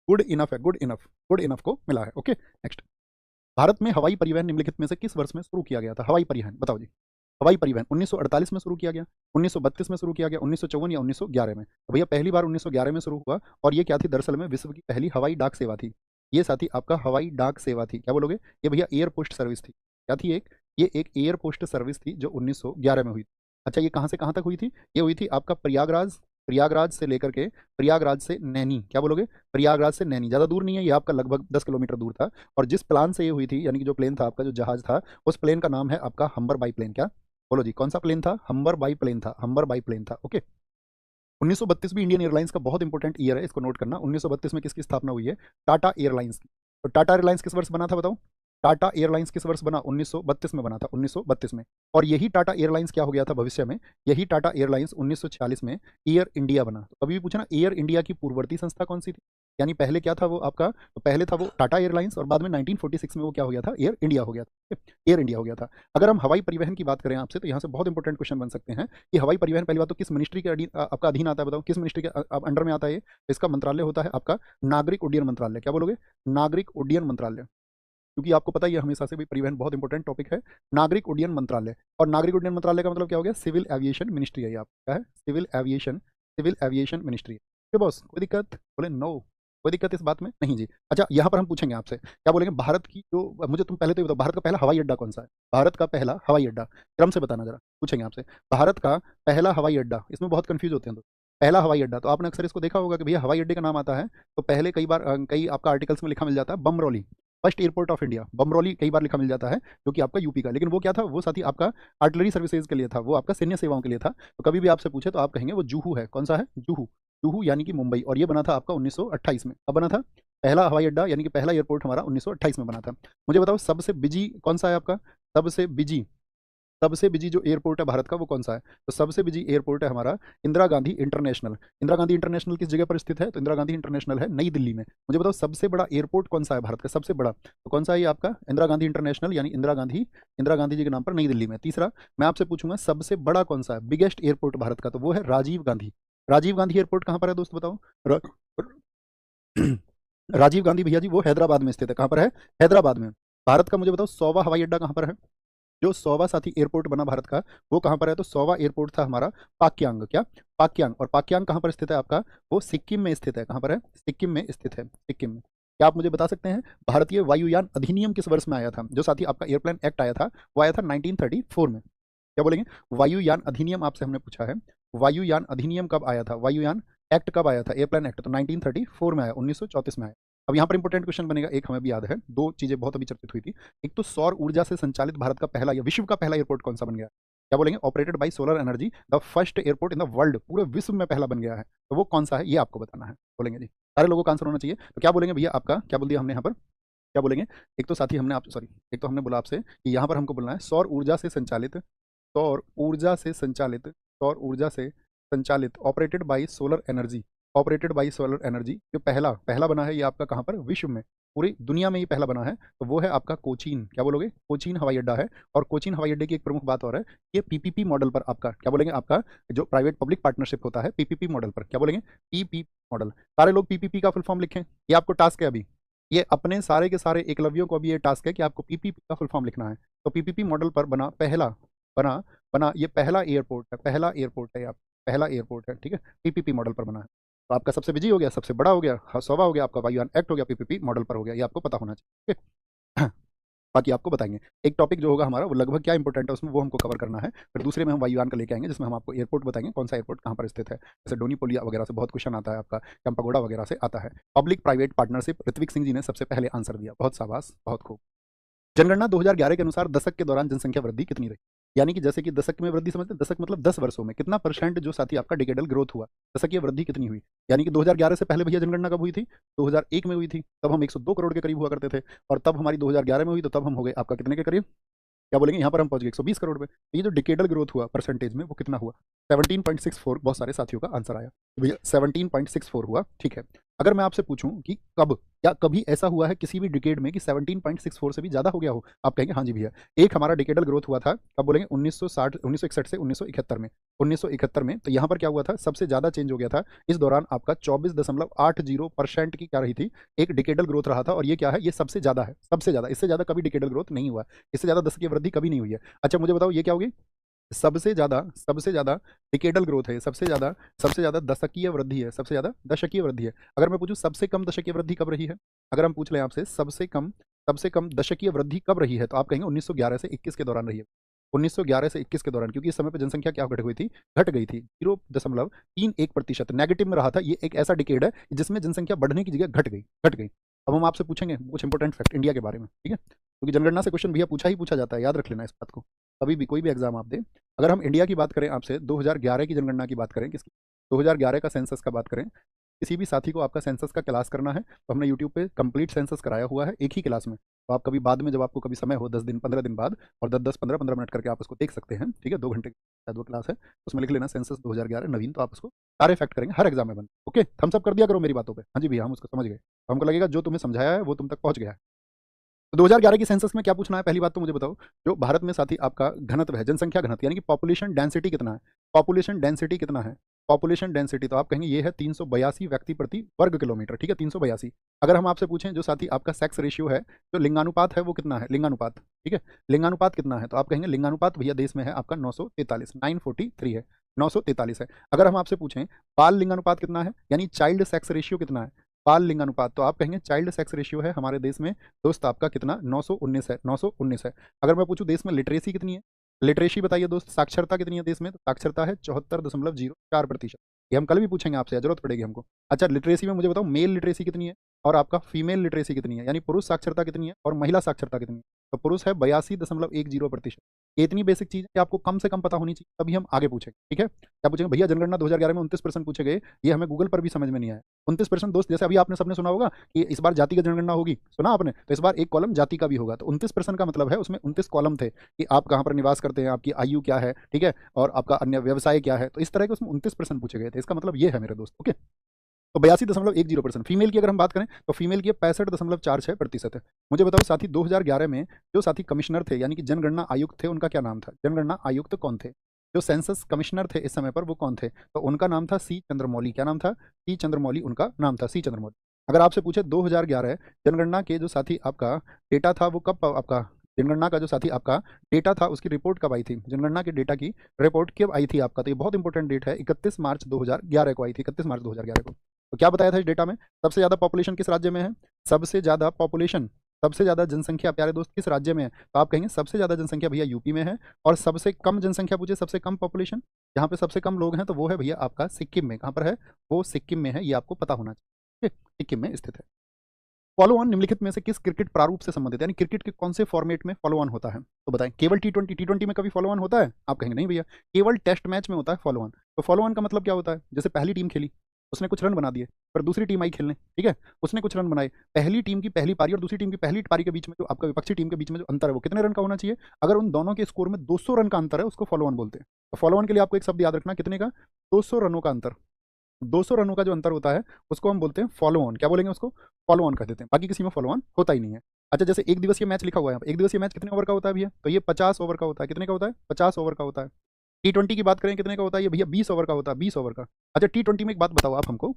Good enough है, good enough को मिला है। ओके नेक्स्ट, भारत में हवाई परिवहन निम्नलिखित में से किस वर्ष में शुरू किया गया था? हवाई परिवहन बताओ जी। हवाई परिवहन 1948 में शुरू किया गया, 1932 में शुरू किया गया, 1954 या 1911 में? तो भैया पहली बार 1911 में शुरू हुआ, और ये क्या थी? दरअसल में विश्व की पहली हवाई डाक सेवा थी। ये साथी आपका हवाई डाक सेवा थी। क्या बोलोगे? ये भैया एयर पोस्ट सर्विस थी। क्या थी? ये एक एयर पोस्ट सर्विस थी जो 1911 में हुई थी। अच्छा, ये कहाँ से कहाँ तक हुई थी? ये हुई थी आपका प्रयागराज, प्रयागराज से लेकर के, प्रयागराज से नैनी। क्या बोलोगे? प्रयागराज से नैनी, ज़्यादा दूर नहीं है ये, आपका लगभग 10 किलोमीटर दूर था। और जिस प्लान से ये हुई थी, यानी कि जो प्लेन था आपका, जो जहाज था, उस प्लेन का नाम है आपका हम्बर बाई प्लेन। क्या बोलो जी? कौन सा प्लेन था? हम्बर बाई प्लेन था, हम्बर बाई प्लेन था। ओके, 1932 भी इंडियन एयरलाइंस का बहुत इंपॉर्टेंट ईयर है, इसको नोट करना। 1932 में किसकी स्थापना हुई है? टाटा एयरलाइंस की। तो टाटा एयरलाइंस किस वर्ष बना था बताओ? टाटा एयरलाइंस किस वर्ष बना? 1932 में बना था, 1932 में। और यही टाटा एयरलाइंस क्या हो गया था भविष्य में? यही टाटा एयरलाइंस 1946 में एयर इंडिया बना। तो कभी भी पूछना एयर इंडिया की पूर्ववर्ती संस्था कौन सी थी, यानी पहले क्या था वो आपका? तो पहले था वो टाटा एयरलाइंस, और बाद में 1946 में वो क्या हो गया था? एयर इंडिया हो गया था। एयर इंडिया हो गया था। अगर हम हवाई परिवहन की बात करें आपसे, तो यहाँ से बहुत इंपॉर्टेंट क्वेश्चन बन सकते हैं कि हवाई परिवहन पहली बात तो किस मिनिस्ट्री के आपका अधीन आता है? बताओ किस मिनिस्ट्री के अंडर में आता है? इसका मंत्रालय होता है आपका नागरिक उड्डयन मंत्रालय। क्या बोलोगे? नागरिक उड्डयन मंत्रालय। क्योंकि आपको पता ही है हमेशा से भी परिवहन बहुत इंपॉर्टेंट टॉपिक है। नागरिक उड्डयन मंत्रालय, और नागरिक उड्डयन मंत्रालय का मतलब क्या हो गया? सिविल एविएशन मिनिस्ट्री है ये आपका। क्या है? सिविल एविएशन मिनिस्ट्री है बॉस। कोई दिक्कत? बोले नो, कोई दिक्कत इस बात में नहीं जी। अच्छा, यहाँ पर हम पूछेंगे आपसे, क्या बोलेंगे? भारत की जो, मुझे तुम पहले तो ये बताओ, भारत का पहला हवाई अड्डा कौन सा है? भारत का पहला हवाई अड्डा क्रम से बताना जरा, पूछेंगे आपसे। भारत का पहला हवाई अड्डा, इसमें बहुत कंफ्यूज होते हैं तो। पहला हवाई अड्डा, तो आपने अक्सर इसको देखा होगा कि भैया हवाई अड्डे का नाम आता है तो पहले कई बार कई आपका आर्टिकल्स में लिखा मिल जाता है Bamrauli, first airport of India. Bamrauli कई बार लिखा मिल जाता है, जो कि आपका यूपी का, लेकिन वो क्या था? वो साथी आपका आर्टिलरी सर्विसेज के लिए था, वो आपका सैन्य सेवाओं के लिए था। तो कभी भी आपसे पूछे तो आप कहेंगे वो जुहू है। कौन सा है? जुहू। जुहू यानी कि मुंबई, और ये बना था आपका 1928 में। अब बना था पहला हवाई अड्डा, यानी कि पहला एयरपोर्ट हमारा 1928 में बना था। मुझे बताओ सबसे बिजी कौन सा है आपका? सबसे बिजी, सबसे बिजी जो एयरपोर्ट है भारत का वो कौन सा है? तो सबसे बिजी एयरपोर्ट है हमारा इंदिरा गांधी इंटरनेशनल। इंदिरा गांधी इंटरनेशनल किस जगह पर स्थित है? तो इंदिरा गांधी इंटरनेशनल है नई दिल्ली में। मुझे बताओ सबसे बड़ा एयरपोर्ट कौन सा है भारत का? सबसे बड़ा तो कौन सा है ये आपका? इंदिरा गांधी इंटरनेशनल, यानी इंदिरा गांधी जी के नाम पर नई दिल्ली में। तीसरा मैं आपसे पूछूंगा सबसे बड़ा कौन सा है? बिगेस्ट एयरपोर्ट भारत का, तो वो है राजीव गांधी। राजीव गांधी एयरपोर्ट कहाँ पर है दोस्त बताओ? राजीव गांधी भैया जी वो हैदराबाद में स्थित है। कहाँ पर है? हैदराबाद में। भारत का मुझे बताओ 100वां हवाई अड्डा कहाँ पर है? जो 100वां साथी एयरपोर्ट बना भारत का, वो कहाँ पर है? तो 100वां एयरपोर्ट था हमारा पाक्यांग। क्या? पाक्यांग। और पाक्यांग कहाँ पर स्थित है आपका? वो सिक्किम में स्थित है। कहाँ पर है? सिक्किम में स्थित है, सिक्किम में। क्या आप मुझे बता सकते हैं भारतीय वायुयान अधिनियम किस वर्ष में आया था? जो साथी आपका एयरप्लेन एक्ट आया था वो आया था 1934 में। क्या बोलेंगे? वायुयान अधिनियम आपसे हमने पूछा है, वायुयान अधिनियम कब आया था? वायुयान एक्ट कब आया था? एयरप्लेन एक्ट तो 1934 में आया, 1934 में आया। अब यहाँ पर इंपॉर्टेंट क्वेश्चन बनेगा, एक हमें भी याद है, दो चीजें बहुत अभी चर्चित हुई थी। एक तो सौर ऊर्जा से संचालित भारत का पहला या विश्व का पहला एयरपोर्ट कौन सा बन गया? क्या बोलेंगे? Operated by solar energy, the first airport in the world, पूरे विश्व में पहला बन गया है। तो वो कौन सा है ये आपको बताना है। बोलेंगे जी, सारे लोगों का आंसर होना चाहिए। तो क्या बोलेंगे भैया आपका? क्या बोल दिया हमने यहाँ पर? क्या बोलेंगे? एक तो साथी हमने आप सॉरी, एक तो हमने बोला आपसे कि यहाँ पर हमको बोलना है सौर ऊर्जा से संचालित, सौर ऊर्जा से संचालित, सौर ऊर्जा से संचालित, operated by solar energy, operated by solar energy. जो पहला पहला बना है ये आपका कहाँ पर? विश्व में, पूरी दुनिया में ये पहला बना है। तो वो है आपका कोचीन। क्या बोलोगे? कोचीन हवाई अड्डा है। और कोचीन हवाई अड्डे की एक प्रमुख बात और है, ये पीपीपी मॉडल पर आपका, क्या बोलेंगे, आपका जो प्राइवेट पब्लिक पार्टनरशिप होता है पीपीपी मॉडल पर। क्या बोलेंगे? PPP model. सारे लोग पीपीपी का फुल फॉर्म लिखें, ये आपको टास्क है अभी। ये अपने सारे के सारे एकलव्यों को अभी ये टास्क है कि आपको पीपीपी का फुल फॉर्म लिखना है। तो पीपीपी मॉडल पर बना पहला, बना बना ये पहला एयरपोर्ट है, पहला एयरपोर्ट है आप, पहला एयरपोर्ट है, ठीक है, पीपीपी मॉडल पर बना है। तो आपका सबसे बिजी हो गया, सबसे बड़ा हो गया, 100वां हो गया आपका, वायुयान एक्ट हो गया, पीपीपी मॉडल पर हो गया, ये आपको पता होना चाहिए। ठीक है? बाकी आपको बताएंगे। एक टॉपिक जो होगा हमारा वो लगभग क्या इंपॉर्टेंट है उसमें, वो हमको कवर करना है। फिर दूसरे में हम वायुयान का लेके आएंगे, जिसमें हम आपको एयरपोर्ट बताएंगे, कौन सा एयरपोर्ट कहाँ पर स्थित है। जैसे डोनीपोलिया वगैरह से बहुत क्वेश्चन आता है आपका, कैंपागोड़ा वगैरह से आता है। Public private partnership, Ritwik Singh ji ने सबसे पहले आंसर दिया, बहुत शाबाश, बहुत खूब। जनगणना 2011 के अनुसार दशक के दौरान जनसंख्या वृद्धि कितनी रही? यानी कि जैसे कि दशक में वृद्धि समझते हैं, दशक मतलब 10 वर्षों में कितना परसेंट जो साथी आपका डिकेडल ग्रोथ हुआ, दशकीय वृद्धि कितनी हुई? यानी कि 2011 से पहले भैया जनगणना कब हुई थी? 2001 में हुई थी, तब हम 102 करोड़ के करीब हुआ करते थे। और तब हमारी 2011 में हुई, तो तब हम हो गए आपका कितने के करीब? क्या बोलेंगे? यहाँ पर हम पहुंच गए 120 करोड़ पे। तो ये जो डिकेडल ग्रोथ हुआ परसेंटेज में, वो कितना हुआ? 17.64। बहुत सारे साथियों का आंसर आया भैया 17.64 हुआ। ठीक है, अगर मैं आपसे पूछूं कि कब, क्या कभी ऐसा हुआ है किसी भी डिकेड में कि 17.64 से भी ज्यादा हो गया हो, आप कहेंगे हाँ जी भैया। एक हमारा डिकेडल ग्रोथ हुआ था, कब बोलेंगे 1960 1961 से 1971 में। 1971 में तो यहाँ पर क्या हुआ था, सबसे ज्यादा चेंज हो गया था इस दौरान आपका 24.80% की क्या रही थी, एक डिकेडल ग्रोथ रहा था। और ये क्या है, ये सबसे ज्यादा है, सबसे ज्यादा, इससे ज्यादा कभी डिकेडल ग्रोथ नहीं हुआ, इससे ज्यादा दशकीय वृद्धि कभी नहीं हुई है। अच्छा मुझे बताओ ये क्या होगी, सबसे ज्यादा डिकेडल ग्रोथ है, सबसे ज्यादा दशकीय वृद्धि है, सबसे ज्यादा दशकीय वृद्धि है। अगर मैं पूछूं सबसे कम दशकीय वृद्धि कब रही है, अगर हम पूछ लें आपसे सबसे कम दशकीय वृद्धि कब रही है, तो आप कहेंगे 1911 से 21 के दौरान रही है। 1911 से 21 के दौरान, क्योंकि इस समय पे जनसंख्या क्या घट गई थी, घट गई थी 0.31% नेगेटिव में रहा था। ये एक ऐसा डिकेड है जिसमें जनसंख्या बढ़ने की जगह घट गई। अब हम आपसे पूछेंगे कुछ इंपॉर्टेंट फैक्ट इंडिया के बारे में, ठीक है, क्योंकि जनगणना से क्वेश्चन भैया पूछा ही पूछा जाता है, याद रख लेना इस बात को। कभी भी कोई भी एग्जाम आप दें, अगर हम इंडिया की बात करें आपसे, 2011 की जनगणना की बात करें, किसकी, 2011 का सेंसस का बात करें, किसी भी साथी को आपका सेंसस का क्लास करना है तो हमने यूट्यूब पे कंप्लीट सेंसस कराया हुआ है एक ही क्लास में। तो आप कभी बाद में जब आपको कभी समय हो 10 दिन 15 दिन बाद, और 10 10 15 15 मिनट करके आप उसको देख सकते हैं, ठीक है, 2 घंटे की शायद वो क्लास है, उसमें लिख लेना सेंसस 2011 नवीन, तो आप उसको सारे फैक्ट करेंगे, हर एग्जाम में बन। ओके, थम्स अप कर दिया करो मेरी बातों पे, हाँ जी भैया हम उसको समझ गए, तो हमको लगेगा जो तुम्हें समझाया है वो तुम तक पहुंच गया है। तो 2011 की सेंसस में क्या पूछना है, पहली बात तो मुझे बताओ, जो भारत में साथी आपका घनत्व है, जनसंख्या घनत्व यानी कि पॉपुलेशन डेंसिटी कितना है, पॉपुलेशन डेंसिटी कितना है, पॉपुलेशन डेंसिटी, तो आप कहेंगे ये है 382 व्यक्ति प्रति वर्ग किलोमीटर, ठीक है, 382। अगर हम आपसे पूछें जो साथी आपका सेक्स रेशियो है, जो लिंगानुपात है वो कितना है, लिंगानुपात, ठीक है, लिंगानुपात कितना है, तो आप कहेंगे लिंगानुपात भैया देश में है आपका 943, 943 है, 943 है। अगर हम आपसे पूछें बाल लिंगानुपात कितना है, यानी चाइल्ड सेक्स रेशियो कितना है, बाल लिंगानुपात, तो आप कहेंगे चाइल्ड सेक्स रेशियो है हमारे देश में दोस्त आपका कितना, 919 है, 919 है। अगर मैं पूछूं देश में लिटरेसी कितनी है, लिटरेसी बताइए दोस्त, साक्षरता कितनी है देश में, तो साक्षरता है 74.04%। ये हम कल भी पूछेंगे आपसे, जरूरत पड़ेगी हमको। अच्छा लिटरेसी में मुझे बताओ मेल लिटरेसी कितनी है और आपका फीमेल लिटरेसी कितनी है, यानी पुरुष साक्षरता कितनी है और महिला साक्षरता कितनी है, तो पुरुष है 82.10%। ये इतनी बेसिक चीज है कि आपको कम से कम पता होनी चाहिए, तभी हम आगे पूछेंगे, ठीक है। क्या पूछेंगे भैया, जनगणना 2011 में 29% पूछे गए, ये हमें गूगल पर भी समझ में नहीं आया। 29% दोस्त, जैसे अभी आपने सबने सुना होगा कि इस बार जाति की जनगणना होगी, सुना आपने, तो इस बार एक कॉलम जाति का भी होगा, तो 29% का मतलब है उसमें 29 कॉलम थे कि आप कहाँ पर निवास करते हैं, आपकी आयु क्या है, ठीक है, और आपका अन्य व्यवसाय क्या है, तो इस तरह के उसमें 29% पूछे गए थे। इसका मतलब ये है मेरे दोस्त, ओके। तो 82.10%। फीमेल की अगर हम बात करें तो फीमेल की 65.46% है। मुझे बताओ साथी 2011 में जो साथी कमिश्नर थे यानी कि जनगणना आयुक्त थे, उनका क्या नाम था, जनगणना आयुक्त कौन थे, जो सेंसस कमिश्नर थे इस समय पर वो कौन थे, तो उनका नाम था सी चंद्रमौली। क्या नाम था, सी चंद्रमौली उनका नाम था, सी चंद्रमौली। अगर आपसे पूछे 2011 जनगणना के जो साथी आपका डेटा था वो कब आपका, जनगणना का जो साथी आपका डेटा था उसकी रिपोर्ट कब आई थी, जनगणना के डेटा की रिपोर्ट कब आई थी आपका, तो ये बहुत इंपॉर्टेंट डेट है, 31 मार्च 2011 को आई थी, 31 मार्च 2011 को। तो क्या बताया था इस डेटा में, सबसे ज्यादा पॉपुलेशन किस राज्य में है, सबसे ज्यादा पॉपुलेशन, सबसे ज्यादा जनसंख्या प्यारे दोस्त किस राज्य में है, तो आप कहेंगे सबसे ज्यादा जनसंख्या भैया यूपी में है, और सबसे कम जनसंख्या पूछे, सबसे कम पॉपुलेशन जहाँ पे सबसे कम लोग हैं तो वो है भैया आपका सिक्किम में। कहाँ पर है, वो सिक्किम में है, ये आपको पता होना चाहिए, ठीक है? सिक्किम में स्थित है। फॉलो ऑन निम्नलिखित में से किस क्रिकेट प्रारूप से संबंधित, यानी क्रिकेट के कौन से फॉर्मेट में फॉलो ऑन होता है, तो बताएं। केवल टी20 में कभी फॉलो ऑन होता है, आप कहेंगे नहीं भैया, केवल टेस्ट मैच में होता है फॉलो ऑन। तो फॉलो ऑन का मतलब क्या होता है, जैसे पहली टीम खेली, उसने कुछ रन बना दिए, पर दूसरी टीम आई खेलने, ठीक है, उसने कुछ रन बनाए, पहली टीम की पहली पारी और दूसरी टीम की पहली पारी के बीच में जो आपका विपक्षी टीम के बीच में जो अंतर है वो कितने रन का होना चाहिए, अगर उन दोनों के स्कोर में 200 रन का अंतर है उसको फॉलो ऑन बोलते हैं। तो फॉलो ऑन के लिए आपको एक शब्द याद रखना, कितने का, 200 रनों का अंतर, 200 रनों का जो अंतर होता है उसको हम बोलते हैं फॉलो ऑन। क्या बोलेंगे उसको, फॉलो ऑन कह देते हैं, बाकी किसी में फॉलो ऑन होता ही नहीं है। अच्छा जैसे एक दिवसीय मैच लिखा हुआ है, एक दिवसीय मैच कितने ओवर का होता है भैया, तो ये 50 ओवर का होता है, कितने का होता है, 50 ओवर का होता है। टी20 की बात करें कितने का होता है ये भैया, 20 ओवर का होता है, 20 ओवर का। अच्छा टी20 में एक बात बताओ आप हमको,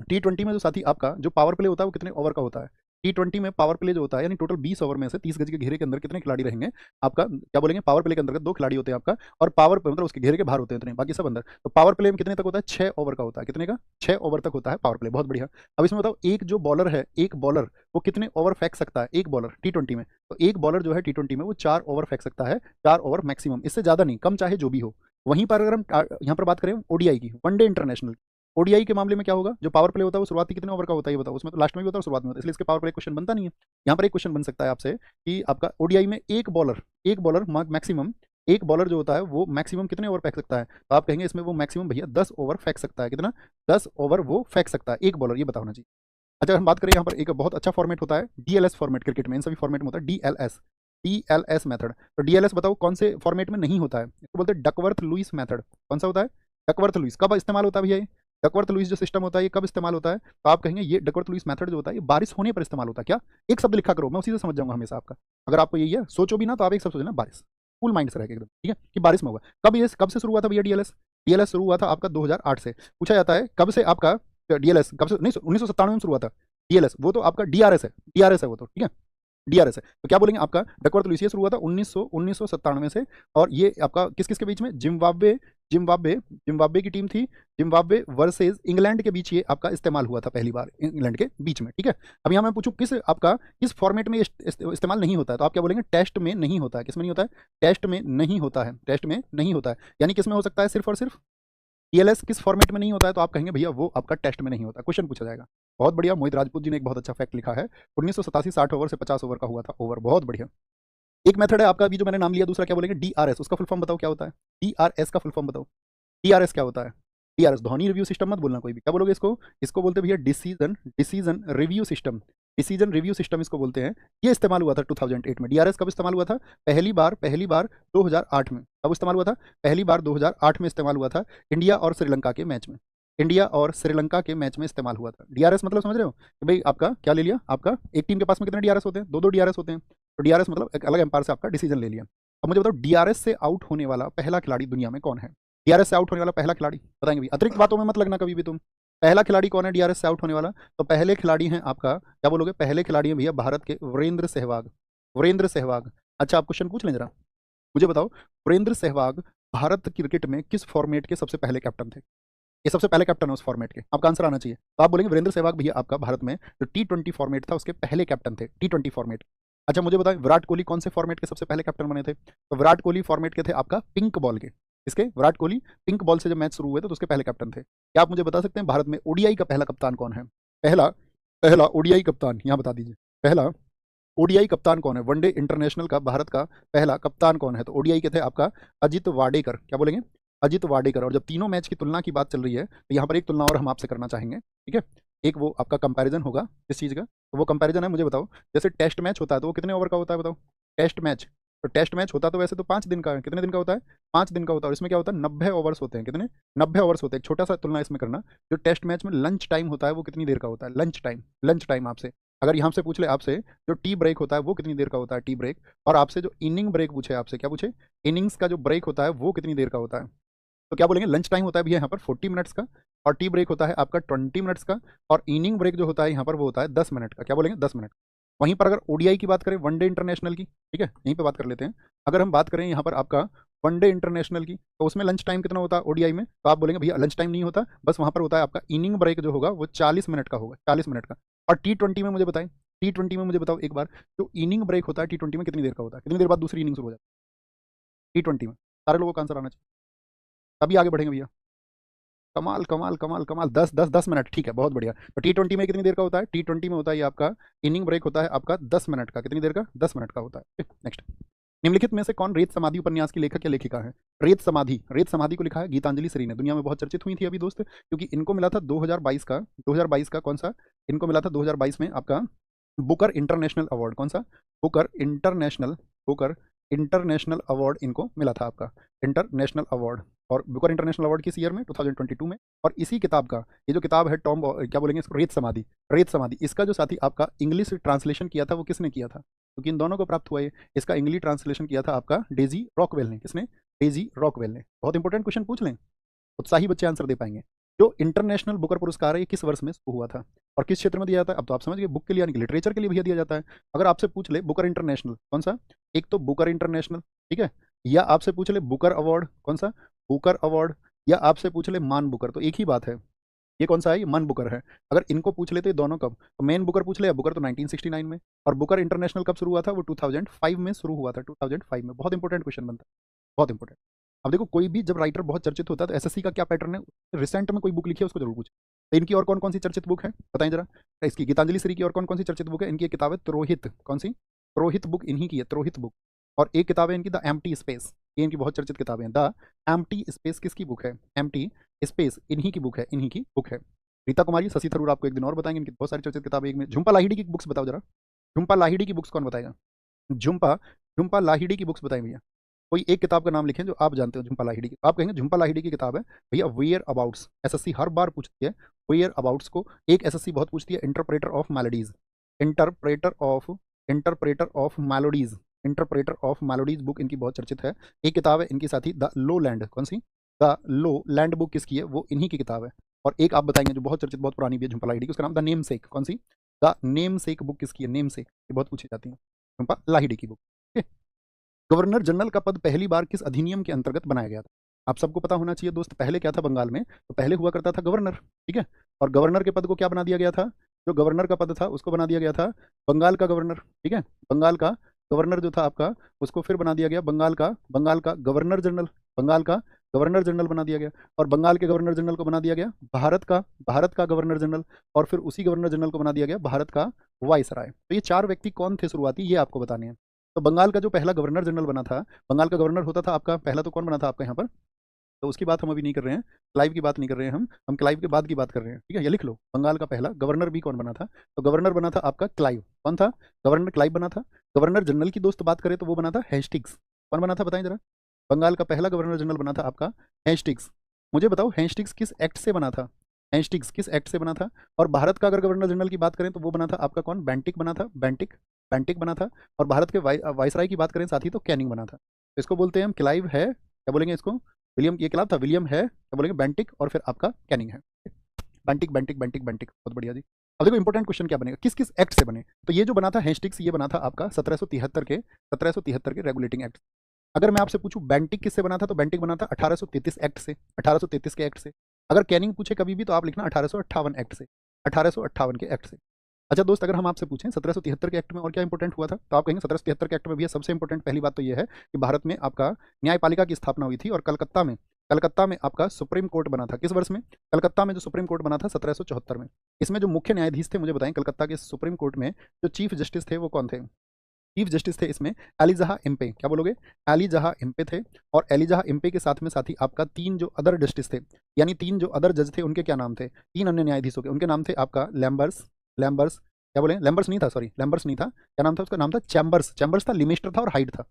टी20 में जो साथी आपका जो पावर प्ले होता है वो कितने ओवर का होता है, टी20 में पावर प्ले जो होता है यानी टोटल 20 ओवर में से 30 गज के घेरे के अंदर कितने खिलाड़ी रहेंगे आपका, क्या बोलेंगे, पावर प्ले के अंदर 2 खिलाड़ी होते हैं आपका, और पावर मतलब उसके घेरे के बाहर होते हैं इतने, बाकी सब अंदर। तो पावर प्ले में कितने तक होता है, 6 ओवर का होता है, कितने का, 6 ओवर तक होता है पावर प्ले, बहुत बढ़िया। अब इसमें बताओ एक जो बॉलर है, एक बॉलर वो कितने ओवर फेंक सकता है, एक बॉलर टी20 में, तो एक बॉलर जो है टी20 में वो 4 ओवर फेंक सकता है, 4 ओवर मैक्सिमम, इससे ज्यादा नहीं, कम चाहे जो भी हो। वहीं पर अगर हम यहाँ पर बात करें ओडीआई की, वनडे इंटरनेशनल, ओडीआई के मामले में क्या होगा, जो पावर प्ले होता है वो शुरुआती कितने ओवर का होता है ये बताओ, उसमें तो लास्ट में भी होता है और शुरुआत में होता है, इसलिए इसके पावर प्ले क्वेश्चन बनता नहीं है। यहाँ पर एक क्वेश्चन बन सकता है आपसे कि आपका ओडीआई में एक बॉलर मैक्सिमम, एक बॉलर जो होता है वो मैक्सिमम कितने ओवर फेंक सकता है, तो आप कहेंगे इसमें वो मैक्सिमम भैया 10 ओवर फेंक सकता है, कितना, 10 ओवर वो फेंक सकता है एक बॉलर, ये बताना चाहिए। अच्छा हम बात करें यहाँ पर एक बहुत अच्छा फॉर्मेट होता है डीएलएस फॉर्मेट, क्रिकेट में इन सभी फॉर्मेट में होता है डीएलएस, डीएलएस मेथड। तो डीएलएस बताओ कौन से फॉर्मेट में नहीं होता है, इसको बोलते हैं डकवर्थ लुइस मेथड। कौन सा होता है, डकवर्थ लुइस, कब इस्तेमाल होता है भैया, डकवर्थ लुईस जो सिस्टम होता है ये कब इस्तेमाल होता है, तो आप कहेंगे ये डकवर्थ लुईस मेथड जो होता है ये बारिश होने पर इस्तेमाल होता है। क्या, एक शब्द लिखा करो, मैं उसी से समझ जाऊंगा हमेशा आपका। अगर आपको यही है, सोचो भी ना तो आप एक शब्द सोचना, बारिश, फुल माइंड से रहेगा एकदम, ठीक है, कि बारिश में होगा। कब से शुरू हुआ था भैया डीएलएस? डीएलएस शुरू हुआ था आपका 2008 से। पूछा जाता है कब से आपका डीएलएस, कब से, नहीं 1997 में शुरू हुआ था डीएलएस, वो तो आपका डीआरएस है, डीआरएस है वो तो, ठीक है, डीआरएस है। तो क्या बोलेंगे आपका डकवर्थ लुईस शुरू हुआ था 1997 से, और ये आपका किस किस के बीच में, जिम्बाब्वे, जिम्बाब्वे जिम्बाब्वे की टीम थी, जिम्बाब्वे वर्सेस इंग्लैंड के बीच ये आपका इस्तेमाल हुआ था पहली बार, इंग्लैंड के बीच में, ठीक है। अब यहाँ मैं पूछूं किस आपका किस फॉर्मेट में इस्तेमाल नहीं होता है, तो आप क्या बोलेंगे, टेस्ट में नहीं होता है। किस में नहीं होता है, टेस्ट में नहीं होता है, टेस्ट में नहीं होता है। यानी किस में हो सकता है, सिर्फ और सिर्फ टीएलएस किस फॉर्मेट में नहीं होता है, तो आप कहेंगे भैया वो आपका टेस्ट में नहीं होता। क्वेश्चन पूछा जाएगा। बहुत बढ़िया, मोहित राजपूत जी ने एक बहुत अच्छा फैक्ट लिखा है, 1987 60 ओवर से 50 ओवर का हुआ था ओवर, बहुत बढ़िया। एक मेथड है आपका अभी जो मैंने नाम लिया, दूसरा क्या बोलेंगे, डीआरएस, उसका फुल फॉर्म बताओ क्या होता है, डीआरएस का फुल फॉर्म बताओ, डीआरएस क्या होता है। डीआरएस ध्वनि रिव्यू सिस्टम मत बोलना कोई भी, क्या बोलोगे इसको, इसको बोलते हैं भैया decision decision review system, decision review system इसको बोलते हैं। ये इस्तेमाल हुआ था 2008 में। डीआरएस कब इस्तेमाल हुआ था, पहली बार 2008 में। कब इस्तेमाल हुआ था, पहली बार 2008 में इस्तेमाल हुआ था, इंडिया और श्रीलंका के मैच में, इंडिया और श्रीलंका के मैच में इस्तेमाल हुआ था। डीआरएस मतलब समझ रहे हो कि भाई आपका क्या ले लिया, आपका एक टीम के पास में कितने डीआरएस होते हैं, दो डीआरएस होते हैं, तो डीआरएस मतलब एक अलग एम्पायर से आपका डिसीजन ले लिया। अब मुझे बताओ डीआरएस से आउट होने वाला पहला खिलाड़ी दुनिया में कौन है, डीआरएस से आउट होने वाला पहला खिलाड़ी बताएंगे भी, अतिरिक्त बातों में मत लगना कभी भी तुम। पहला खिलाड़ी कौन है डीआरएस से आउट होने वाला, तो पहले खिलाड़ी हैं आपका, क्या बोलोगे, पहले खिलाड़ी हैं भैया भारत के वीरेंद्र सहवाग, वीरेंद्र सहवाग। अच्छा आप क्वेश्चन पूछ लें जरा, मुझे बताओ वीरेंद्र सहवाग भारत क्रिकेट में किस फॉर्मेट के सबसे पहले कैप्टन थे, ये सबसे पहले कैप्टन है उस फॉर्मेट के, आपका आंसर आना चाहिए। तो आप बोलेंगे वीरेंद्र सहवाग भैया आपका भारत में जो T20 फॉर्मेट था उसके पहले कैप्टन थे, T20 फॉर्मेट। अच्छा मुझे बताएं विराट कोहली कौन से फॉर्मेट के सबसे पहले कैप्टन बने थे, तो विराट कोहली फॉर्मेट के थे आपका पिंक बॉल के, इसके विराट कोहली पिंक बॉल से जब मैच शुरू हुए थे तो उसके पहले कैप्टन थे। क्या आप मुझे बता सकते हैं भारत में ओडीआई का पहला कप्तान कौन है, पहला पहला ओडीआई कप्तान यहाँ बता दीजिए, पहला ओडीआई कप्तान कौन है, वनडे इंटरनेशनल का भारत का पहला कप्तान कौन है, तो ओडीआई के थे आपका अजित वाडेकर, क्या बोलेंगे, अजित वाडेकर। और जब तीनों मैच की तुलना की बात चल रही है तो यहाँ पर एक तुलना और हम आपसे करना चाहेंगे, ठीक है, एक वो आपका कंपैरिजन होगा इस चीज़ का, तो वो कंपैरिजन है, मुझे बताओ जैसे टेस्ट मैच होता है तो वो कितने ओवर का होता है बताओ, टेस्ट मैच, तो टेस्ट मैच होता तो वैसे तो 5 दिन का है, कितने दिन का होता है, 5 दिन का होता है, और इसमें क्या होता है 90 ओवर्स होते हैं, कितने 90 ओवर्स होते हैं। एक छोटा सा तुलना इसमें करना, जो टेस्ट मैच में लंच टाइम होता है वो कितनी देर का होता है, लंच टाइम, लंच टाइम आपसे अगर यहाँ से पूछ ले आपसे जो टी ब्रेक होता है वो कितनी देर का होता है, टी ब्रेक, और आपसे जो इनिंग ब्रेक पूछे, आपसे क्या पूछे, इनिंग्स का जो ब्रेक होता है वो कितनी देर का होता है, तो क्या बोलेंगे लंच टाइम होता है भैया यहाँ पर 40 मिनट्स का, और टी ब्रेक होता है आपका 20 मिनट्स का, और इनिंग ब्रेक जो होता है यहाँ पर वो होता है 10 मिनट का, क्या बोलेंगे 10 मिनट। वहीं पर अगर ओडीआई की बात करें, वनडे इंटरनेशनल की, ठीक है यहीं पे बात कर लेते हैं, अगर हम बात करें यहाँ पर आपका वनडे इंटरनेशनल की, तो उसमें लंच टाइम कितना होता है ओडीआई में, तो आप बोलेंगे भैया लंच टाइम नहीं होता, बस वहाँ पर होता है आपका इनिंग ब्रेक जो होगा वो 40 मिनट का होगा, 40 मिनट का। और T20 में मुझे बताएं, T20 में मुझे बताओ एक बार, जो इनिंग ब्रेक होता है T20 में कितनी देर का होता है, कितनी देर बाद दूसरी इनिंग शुरू हो जाती है T20 में, सारे लोगों का आंसर आना चाहिए, तभी आगे बढ़ेंगे भैया। कमाल कमाल कमाल कमाल, 10 मिनट, ठीक है बहुत बढ़िया। तो T20 में कितनी देर का होता है, T20 में होता है ये आपका इनिंग ब्रेक होता है आपका 10 मिनट का, कितनी देर का, 10 मिनट का होता है। नेक्स्ट, निम्नलिखित में से कौन रेत समाधि उपन्यास की लेखक या लेखिका है, रेत समाधि, रेत समाधि को लिखा है गीतांजलि श्री ने, दुनिया में बहुत चर्चित हुई थी अभी दोस्त, क्योंकि इनको मिला था 2022 का, 2022 का कौन सा, इनको मिला था 2022 में आपका बुकर इंटरनेशनल अवार्ड, कौन सा, Booker international, Booker international award इनको मिला था आपका, इंटरनेशनल अवार्ड। और बुकर इंटरनेशनल अवार्ड किस ईयर में, 2022 में। और इसी किताब का, ये जो किताब है टॉम क्या बोलेंगे इसको, रेत समाधि, रेत समाधि, इसका जो साथी आपका इंग्लिश ट्रांसलेशन किया था वो किसने किया था, क्योंकि इन दोनों को प्राप्त हुआ है, इसका इंग्लिश ट्रांसलेशन किया था आपका डेजी रॉकवेल ने, किसने, डेजी रॉकवेल ने। बहुत इंपॉर्टेंट क्वेश्चन पूछ लें, उत्साही बच्चे आंसर दे पाएंगे। जो इंटरनेशनल बुकर पुरस्कार है ये किस वर्ष में शुरू हुआ था और किस क्षेत्र में दिया जाता है, अब तो आप समझ गए, बुक के लिए यानी कि लिटरेचर के लिए भैया दिया जाता है। अगर आपसे पूछ ले बुकर इंटरनेशनल कौन सा, एक तो बुकर इंटरनेशनल, ठीक है, या आपसे पूछ ले बुकर अवार्ड कौन सा, बुकर अवार्ड, या आपसे पूछ ले मान बुकर, तो एक ही बात है, ये कौन सा है, ये मन बुकर है। अगर इनको पूछ लेते दोनों कब, तो मेन बुकर पूछ ले, बुकर तो 1969 में, और बुकर इंटरनेशनल कब शुरू हुआ था, वो 2005 में शुरू हुआ था, 2005 में। बहुत इंपॉर्टेंट क्वेश्चन बनता है, बहुत इंपॉर्टेंट। अब देखो कोई भी जब राइटर बहुत चर्चित होता है तो एसएससी का क्या पैटर्न है, रिसेंट में कोई बुक लिखी है उसको जरूर पूछे। तो इनकी और कौन कौन सी चर्चित बुक है बताएं जरा, इसकी गीतांजलि श्री की और कौन कौन सी चर्चित बुक है, इनकी एक किताब है त्रोहित, कौन सी, त्रोहित बुक इन्हीं की है, त्रोहित बुक। और एक किताब है इनकी द एम्प्टी स्पेस, ये इनकी बहुत चर्चित किताबें हैं। द एम्प्टी स्पेस किसकी बुक है, एम्प्टी स्पेस इन्हीं की बुक है, इन्हीं की बुक है। रीता कुमारी, शशि थरूर आपको एक दिन और बताएंगे, इनकी बहुत सारी चर्चित किताबें। एक में झुम्पा लाहिड़ी की बुक्स बताओ जरा, झुम्पा लाहिड़ी की बुक्स कौन बताएगा, झुम्पा झुम्पा लाहिड़ी की बुक्स बताएं भैया, कोई एक किताब का नाम लिखें जो आप जानते हो झुम्पा लाहिड़ी की। आप कहेंगे झुम्पा लाहिड़ी की किताब है भैया, वेयर अबाउट्स। एसएससी हर बार पूछती है वेयर अबाउट्स को। एक एसएससी बहुत पूछती है interpreter of melodies, interpreter of melodies, interpreter of melodies book इनकी बहुत चर्चित है। एक किताब है इनकी साथी द लो लैंड, कौन सी? द लो लैंड बुक किसकी है? वो इन्हीं की किताब है। और एक आप बताएंगे जो बहुत चर्चित, बहुत पुरानी भी है झुम्पा लाहिड़ी की, उसका नाम द नेम सेक, कौन सी? द नेम सेक बुक किसकी है? नेम सेक, ये बहुत पूछी जाती है, झुम्पा लाहिड़ी की बुक। गवर्नर जनरल का पद पहली बार किस अधिनियम के अंतर्गत बनाया गया था? आप सबको पता होना चाहिए दोस्त, पहले क्या था बंगाल में, तो पहले हुआ करता था गवर्नर, ठीक है। और गवर्नर के पद को क्या बना दिया गया था? जो गवर्नर का पद था उसको बना दिया गया था बंगाल का गवर्नर, ठीक है। बंगाल का गवर्नर जो था आपका, उसको फिर बना दिया गया बंगाल का गवर्नर जनरल, बंगाल का गवर्नर जनरल बना दिया गया। और बंगाल के गवर्नर जनरल को बना दिया गया भारत का गवर्नर जनरल। और फिर उसी गवर्नर जनरल को बना दिया गया भारत का वाइसराय। तो ये चार व्यक्ति कौन थे शुरुआती, ये आपको बताने हैं। तो बंगाल का जो पहला गवर्नर जनरल बना था, बंगाल का गवर्नर होता था आपका पहला, तो कौन बना था आपका यहाँ पर? तो उसकी बात हम अभी नहीं कर रहे हैं, क्लाइव की बात नहीं कर रहे हैं, हम क्लाइव के बाद की बात कर रहे हैं, ठीक है। ये लिख लो, बंगाल का पहला गवर्नर भी कौन बना था? तो गवर्नर बना था आपका क्लाइव। कौन था? गवर्नर क्लाइव बना था। गवर्नर जनरल की दोस्त बात करें तो वो बना था हेस्टिंग्स। कौन बना था बताएं जरा? बंगाल का पहला गवर्नर जनरल बना था आपका हेस्टिंग्स। मुझे बताओ हेस्टिंग्स किस एक्ट से बना था? हेस्टिंग्स किस एक्ट से बना था? और भारत का अगर गवर्नर जनरल की बात करें तो वो बना था आपका कौन? बेंटिक बना था, बेंटिक बना था। और भारत के वाइसराय की बात करें साथी तो कैनिंग बना था। तो इसको बोलते हैं हम क्लाइव है, क्या बोलेंगे इसको? विलियम, ये क्लाइव था, विलियम है, क्या बोलेंगे? बेंटिक, और फिर आपका कैनिंग है। बेंटिक बेंटिक बेंटिक बेंटिक, बहुत बढ़िया जी। अब देखो इंपॉर्टेंट क्वेश्चन क्या बनेगा, किस किस एक्ट से बने? तो ये जो बना था हेस्टिंग्स, ये बना था आपका 1773 के रेगुलेटिंग एक्ट। अगर मैं आपसे पूछूं बेंटिक किससे बना था, तो बेंटिक बना था 1833 एक्ट से, 1833 के एक्ट से। अगर कैनिंग पूछे कभी भी तो आप लिखना 1858 एक्ट से, 1858 के एक्ट से। अच्छा दोस्त, अगर हम आपसे पूछें 1773 के एक्ट में और क्या इंपॉर्टेंट हुआ था, तो आप कहेंगे 1773 के एक्ट में भी सबसे इंपॉर्टेंट पहली बात तो ये है कि भारत में आपका न्यायपालिका की स्थापना हुई थी। और कलकत्ता में आपका सुप्रीम कोर्ट बना था। किस वर्ष में? कलकत्ता में जो सुप्रीम कोर्ट बना था 1774 में। इसमें जो मुख्य न्यायाधीश थे मुझे बताएं, कलकत्ता के सुप्रीम कोर्ट में जो चीफ जस्टिस थे वो कौन थे? चीफ जस्टिस थे इसमें एलिजहा इम्पे, क्या बोलोगे? एलिजहा इम्पे थे। और एलिजहा इम्पे के साथ में साथ ही आपका तीन जो अदर जस्टिस थे, यानी तीन जो अदर जज थे, उनके क्या नाम थे? तीन अन्य न्यायाधीशों के, उनके नाम थे आपका लैम्बर्स, क्या बोले? लैम्बर्स नहीं था, सॉरी लैम्बर्स नहीं था, क्या नाम था उसका? नाम था चैम्बर्स था, लिमेस्टर था और हाइड था।